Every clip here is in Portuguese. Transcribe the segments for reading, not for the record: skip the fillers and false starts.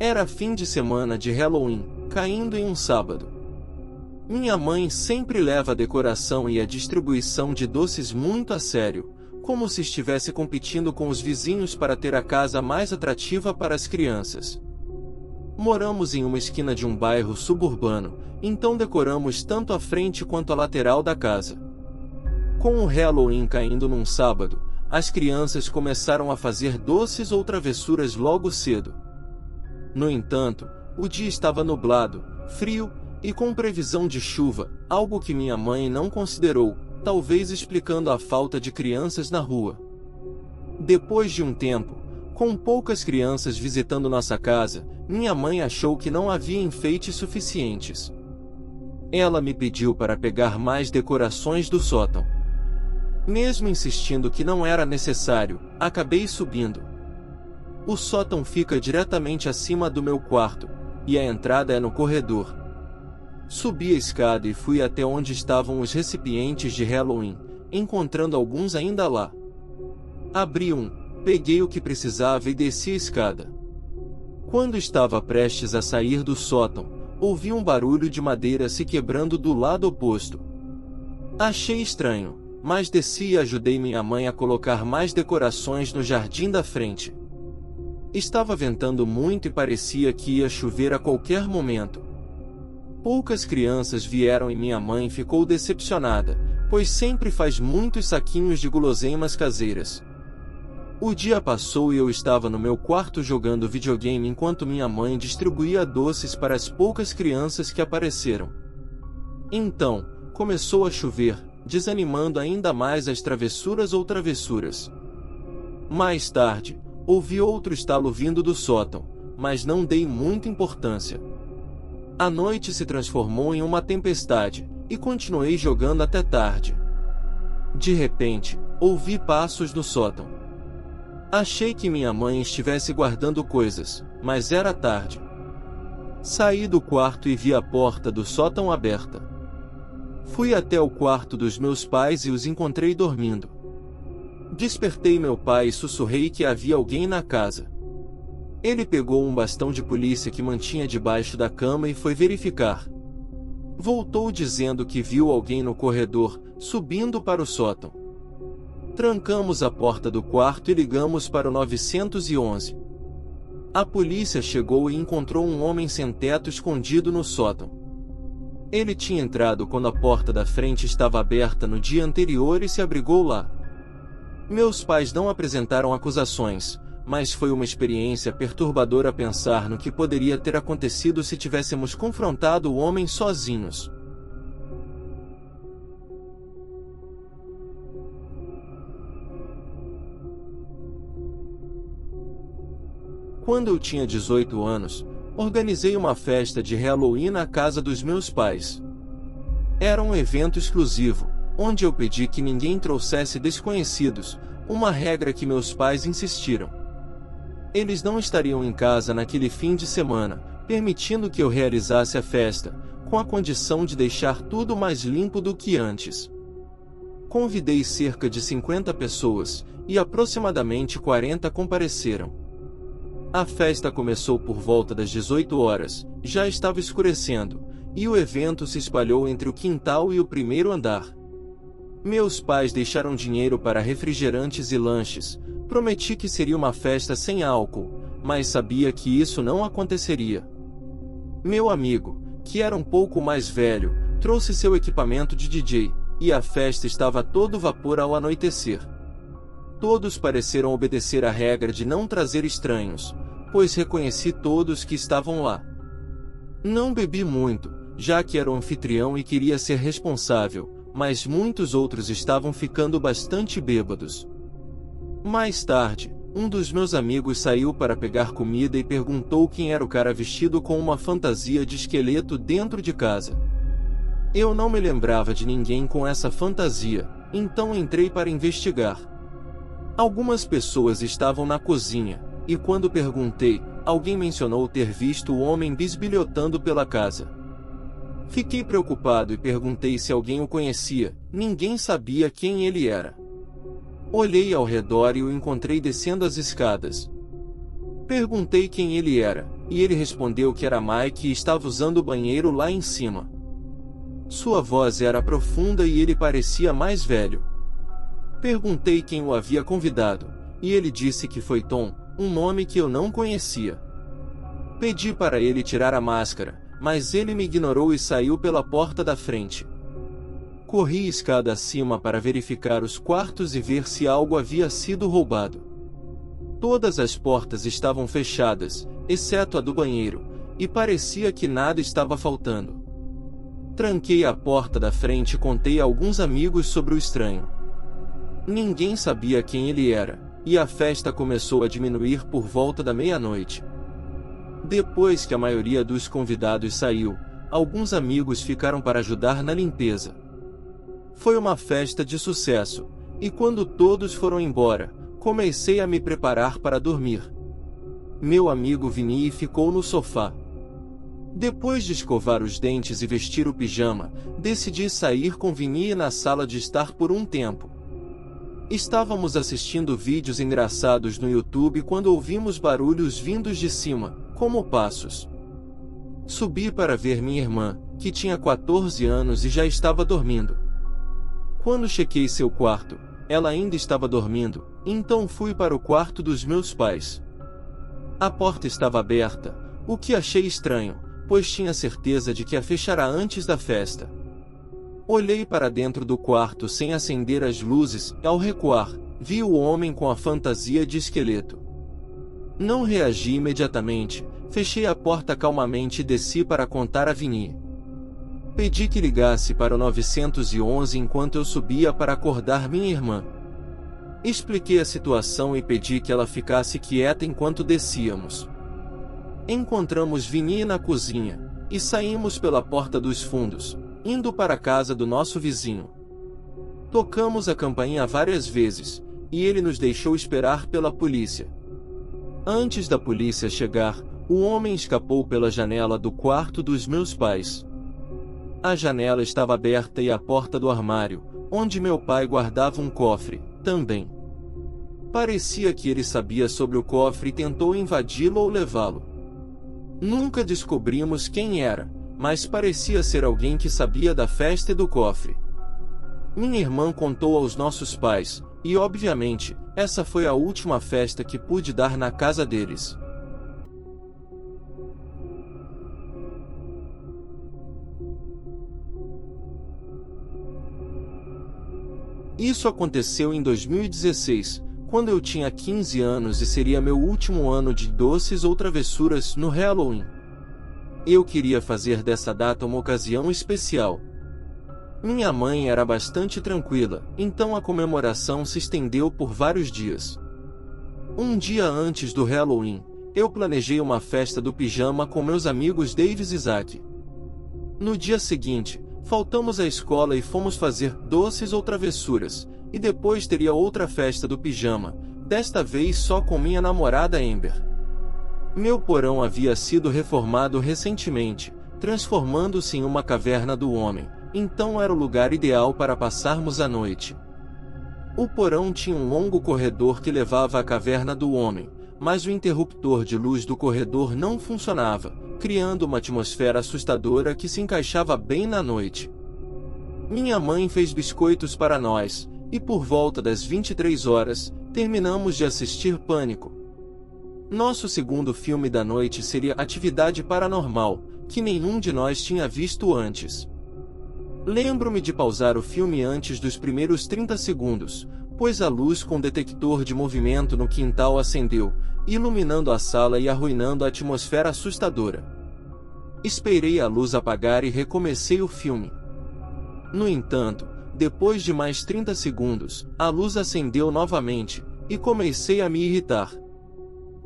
Era fim de semana de Halloween, caindo em um sábado. Minha mãe sempre leva a decoração e a distribuição de doces muito a sério, como se estivesse competindo com os vizinhos para ter a casa mais atrativa para as crianças. Moramos em uma esquina de um bairro suburbano, então decoramos tanto a frente quanto a lateral da casa. Com o Halloween caindo num sábado, as crianças começaram a fazer doces ou travessuras logo cedo. No entanto, o dia estava nublado, frio e com previsão de chuva, algo que minha mãe não considerou, talvez explicando a falta de crianças na rua. Depois de um tempo, com poucas crianças visitando nossa casa, minha mãe achou que não havia enfeites suficientes. Ela me pediu para pegar mais decorações do sótão. Mesmo insistindo que não era necessário, acabei subindo. O sótão fica diretamente acima do meu quarto, e a entrada é no corredor. Subi a escada e fui até onde estavam os recipientes de Halloween, encontrando alguns ainda lá. Abri um, peguei o que precisava e desci a escada. Quando estava prestes a sair do sótão, ouvi um barulho de madeira se quebrando do lado oposto. Achei estranho, mas desci e ajudei minha mãe a colocar mais decorações no jardim da frente. Estava ventando muito e parecia que ia chover a qualquer momento. Poucas crianças vieram e minha mãe ficou decepcionada, pois sempre faz muitos saquinhos de guloseimas caseiras. O dia passou e eu estava no meu quarto jogando videogame enquanto minha mãe distribuía doces para as poucas crianças que apareceram. Então, começou a chover, desanimando ainda mais as travessuras ou travessuras. Mais tarde, ouvi outro estalo vindo do sótão, mas não dei muita importância. A noite se transformou em uma tempestade, e continuei jogando até tarde. De repente, ouvi passos no sótão. Achei que minha mãe estivesse guardando coisas, mas era tarde. Saí do quarto e vi a porta do sótão aberta. Fui até o quarto dos meus pais e os encontrei dormindo. Despertei meu pai e sussurrei que havia alguém na casa. Ele pegou um bastão de polícia que mantinha debaixo da cama e foi verificar. Voltou dizendo que viu alguém no corredor, subindo para o sótão. Trancamos a porta do quarto e ligamos para o 911. A polícia chegou e encontrou um homem sem teto escondido no sótão. Ele tinha entrado quando a porta da frente estava aberta no dia anterior e se abrigou lá. Meus pais não apresentaram acusações, mas foi uma experiência perturbadora pensar no que poderia ter acontecido se tivéssemos confrontado o homem sozinhos. Quando eu tinha 18 anos, organizei uma festa de Halloween na casa dos meus pais. Era um evento exclusivo, onde eu pedi que ninguém trouxesse desconhecidos, uma regra que meus pais insistiram. Eles não estariam em casa naquele fim de semana, permitindo que eu realizasse a festa, com a condição de deixar tudo mais limpo do que antes. Convidei cerca de 50 pessoas, e aproximadamente 40 compareceram. A festa começou por volta das 18 horas, já estava escurecendo, e o evento se espalhou entre o quintal e o primeiro andar. Meus pais deixaram dinheiro para refrigerantes e lanches. Prometi que seria uma festa sem álcool, mas sabia que isso não aconteceria. Meu amigo, que era um pouco mais velho, trouxe seu equipamento de DJ, e a festa estava a todo vapor ao anoitecer. Todos pareceram obedecer à regra de não trazer estranhos, pois reconheci todos que estavam lá. Não bebi muito, já que era o anfitrião e queria ser responsável, mas muitos outros estavam ficando bastante bêbados. Mais tarde, um dos meus amigos saiu para pegar comida e perguntou quem era o cara vestido com uma fantasia de esqueleto dentro de casa. Eu não me lembrava de ninguém com essa fantasia, então entrei para investigar. Algumas pessoas estavam na cozinha, e quando perguntei, alguém mencionou ter visto o homem bisbilhotando pela casa. Fiquei preocupado e perguntei se alguém o conhecia, ninguém sabia quem ele era. Olhei ao redor e o encontrei descendo as escadas. Perguntei quem ele era, e ele respondeu que era Mike e estava usando o banheiro lá em cima. Sua voz era profunda e ele parecia mais velho. Perguntei quem o havia convidado, e ele disse que foi Tom, um nome que eu não conhecia. Pedi para ele tirar a máscara, mas ele me ignorou e saiu pela porta da frente. Corri escada acima para verificar os quartos e ver se algo havia sido roubado. Todas as portas estavam fechadas, exceto a do banheiro, e parecia que nada estava faltando. Tranquei a porta da frente e contei a alguns amigos sobre o estranho. Ninguém sabia quem ele era, e a festa começou a diminuir por volta da meia-noite. Depois que a maioria dos convidados saiu, alguns amigos ficaram para ajudar na limpeza. Foi uma festa de sucesso, e quando todos foram embora, comecei a me preparar para dormir. Meu amigo Vini ficou no sofá. Depois de escovar os dentes e vestir o pijama, decidi sair com Vini na sala de estar por um tempo. Estávamos assistindo vídeos engraçados no YouTube quando ouvimos barulhos vindos de cima, como passos. Subi para ver minha irmã, que tinha 14 anos e já estava dormindo. Quando chequei seu quarto, ela ainda estava dormindo, então fui para o quarto dos meus pais. A porta estava aberta, o que achei estranho, pois tinha certeza de que a fechará antes da festa. Olhei para dentro do quarto sem acender as luzes e, ao recuar, vi o homem com a fantasia de esqueleto. Não reagi imediatamente, fechei a porta calmamente e desci para contar a Vini. Pedi que ligasse para o 911 enquanto eu subia para acordar minha irmã. Expliquei a situação e pedi que ela ficasse quieta enquanto descíamos. Encontramos Vini na cozinha, e saímos pela porta dos fundos, indo para a casa do nosso vizinho. Tocamos a campainha várias vezes, e ele nos deixou esperar pela polícia. Antes da polícia chegar, o homem escapou pela janela do quarto dos meus pais. A janela estava aberta e a porta do armário, onde meu pai guardava um cofre, também. Parecia que ele sabia sobre o cofre e tentou invadi-lo ou levá-lo. Nunca descobrimos quem era, mas parecia ser alguém que sabia da festa e do cofre. Minha irmã contou aos nossos pais, e obviamente, essa foi a última festa que pude dar na casa deles. Isso aconteceu em 2016, quando eu tinha 15 anos e seria meu último ano de doces ou travessuras no Halloween. Eu queria fazer dessa data uma ocasião especial. Minha mãe era bastante tranquila, então a comemoração se estendeu por vários dias. Um dia antes do Halloween, eu planejei uma festa do pijama com meus amigos Davis e Zack. No dia seguinte, faltamos à escola e fomos fazer doces ou travessuras, e depois teria outra festa do pijama, desta vez só com minha namorada Amber. Meu porão havia sido reformado recentemente, transformando-se em uma caverna do homem, então era o lugar ideal para passarmos a noite. O porão tinha um longo corredor que levava à caverna do homem, mas o interruptor de luz do corredor não funcionava, criando uma atmosfera assustadora que se encaixava bem na noite. Minha mãe fez biscoitos para nós, e por volta das 23 horas, terminamos de assistir Pânico. Nosso segundo filme da noite seria Atividade Paranormal, que nenhum de nós tinha visto antes. Lembro-me de pausar o filme antes dos primeiros 30 segundos, pois a luz com detector de movimento no quintal acendeu, iluminando a sala e arruinando a atmosfera assustadora. Esperei a luz apagar e recomecei o filme. No entanto, depois de mais 30 segundos, a luz acendeu novamente, e comecei a me irritar.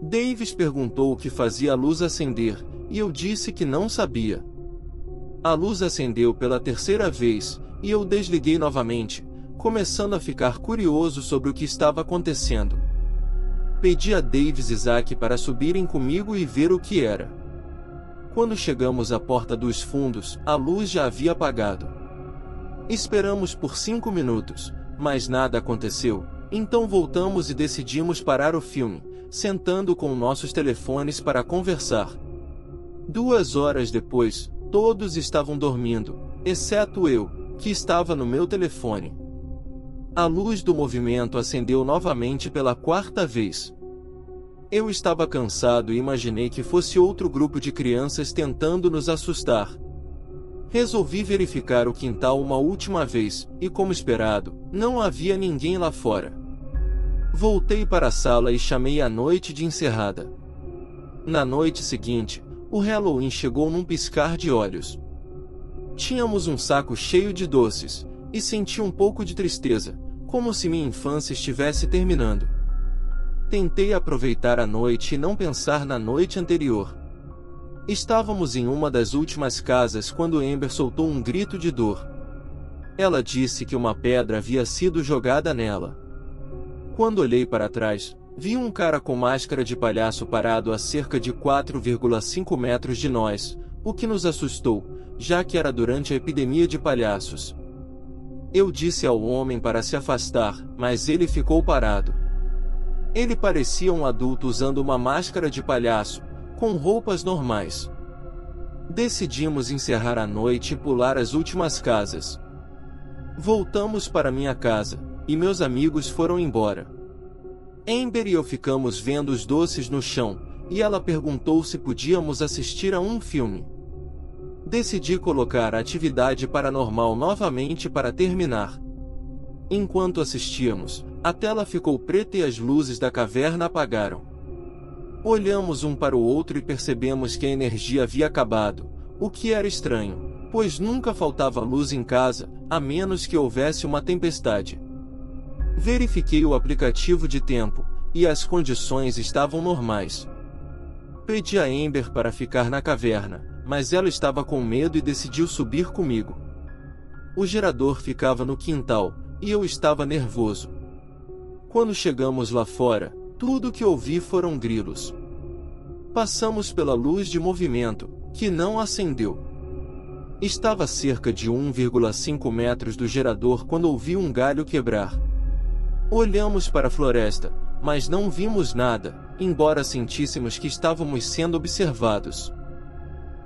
Davis perguntou o que fazia a luz acender, e eu disse que não sabia. A luz acendeu pela terceira vez, e eu desliguei novamente, começando a ficar curioso sobre o que estava acontecendo. Pedi a Davis e Zack para subirem comigo e ver o que era. Quando chegamos à porta dos fundos, a luz já havia apagado. Esperamos por 5 minutos, mas nada aconteceu, então voltamos e decidimos parar o filme, sentando com nossos telefones para conversar. 2 horas depois, todos estavam dormindo, exceto eu, que estava no meu telefone. A luz do movimento acendeu novamente pela 4ª vez. Eu estava cansado e imaginei que fosse outro grupo de crianças tentando nos assustar. Resolvi verificar o quintal uma última vez, e como esperado, não havia ninguém lá fora. Voltei para a sala e chamei a noite de encerrada. Na noite seguinte, o Halloween chegou num piscar de olhos. Tínhamos um saco cheio de doces, e senti um pouco de tristeza, como se minha infância estivesse terminando. Tentei aproveitar a noite e não pensar na noite anterior. Estávamos em uma das últimas casas quando Amber soltou um grito de dor. Ela disse que uma pedra havia sido jogada nela. Quando olhei para trás, vi um cara com máscara de palhaço parado a cerca de 4,5 metros de nós, o que nos assustou, já que era durante a epidemia de palhaços. Eu disse ao homem para se afastar, mas ele ficou parado. Ele parecia um adulto usando uma máscara de palhaço, com roupas normais. Decidimos encerrar a noite e pular as últimas casas. Voltamos para minha casa, e meus amigos foram embora. Amber e eu ficamos vendo os doces no chão, e ela perguntou se podíamos assistir a um filme. Decidi colocar a atividade paranormal novamente para terminar. Enquanto assistíamos, a tela ficou preta e as luzes da caverna apagaram. Olhamos um para o outro e percebemos que a energia havia acabado, o que era estranho, pois nunca faltava luz em casa, a menos que houvesse uma tempestade. Verifiquei o aplicativo de tempo, e as condições estavam normais. Pedi a Amber para ficar na caverna, mas ela estava com medo e decidiu subir comigo. O gerador ficava no quintal, e eu estava nervoso. Quando chegamos lá fora, tudo que ouvi foram grilos. Passamos pela luz de movimento, que não acendeu. Estava a cerca de 1,5 metros do gerador quando ouvi um galho quebrar. Olhamos para a floresta, mas não vimos nada, embora sentíssemos que estávamos sendo observados.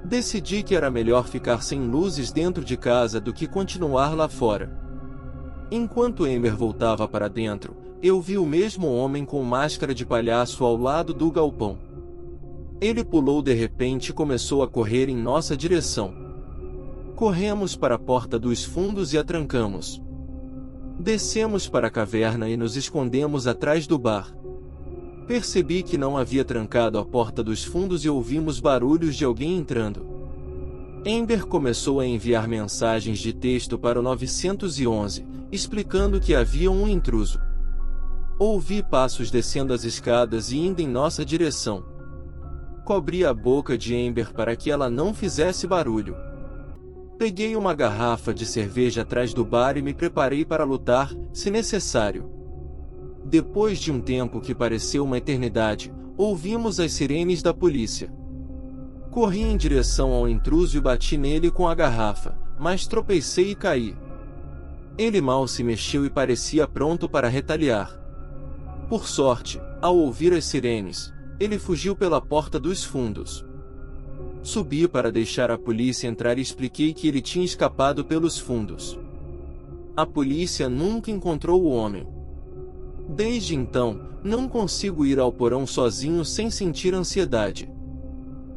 Decidi que era melhor ficar sem luzes dentro de casa do que continuar lá fora. Enquanto Amber voltava para dentro, eu vi o mesmo homem com máscara de palhaço ao lado do galpão. Ele pulou de repente e começou a correr em nossa direção. Corremos para a porta dos fundos e a trancamos. Descemos para a caverna e nos escondemos atrás do bar. Percebi que não havia trancado a porta dos fundos e ouvimos barulhos de alguém entrando. Amber começou a enviar mensagens de texto para o 911, explicando que havia um intruso. Ouvi passos descendo as escadas e indo em nossa direção. Cobri a boca de Amber para que ela não fizesse barulho. Peguei uma garrafa de cerveja atrás do bar e me preparei para lutar, se necessário. Depois de um tempo que pareceu uma eternidade, ouvimos as sirenes da polícia. Corri em direção ao intruso e bati nele com a garrafa, mas tropecei e caí. Ele mal se mexeu e parecia pronto para retaliar. Por sorte, ao ouvir as sirenes, ele fugiu pela porta dos fundos. Subi para deixar a polícia entrar e expliquei que ele tinha escapado pelos fundos. A polícia nunca encontrou o homem. Desde então, não consigo ir ao porão sozinho sem sentir ansiedade.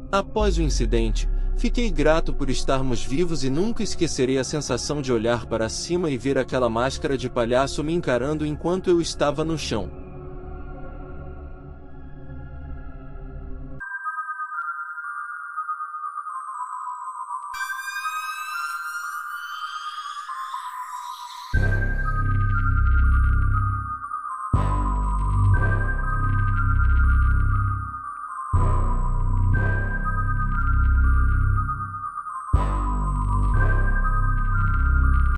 Após o incidente, fiquei grato por estarmos vivos e nunca esquecerei a sensação de olhar para cima e ver aquela máscara de palhaço me encarando enquanto eu estava no chão.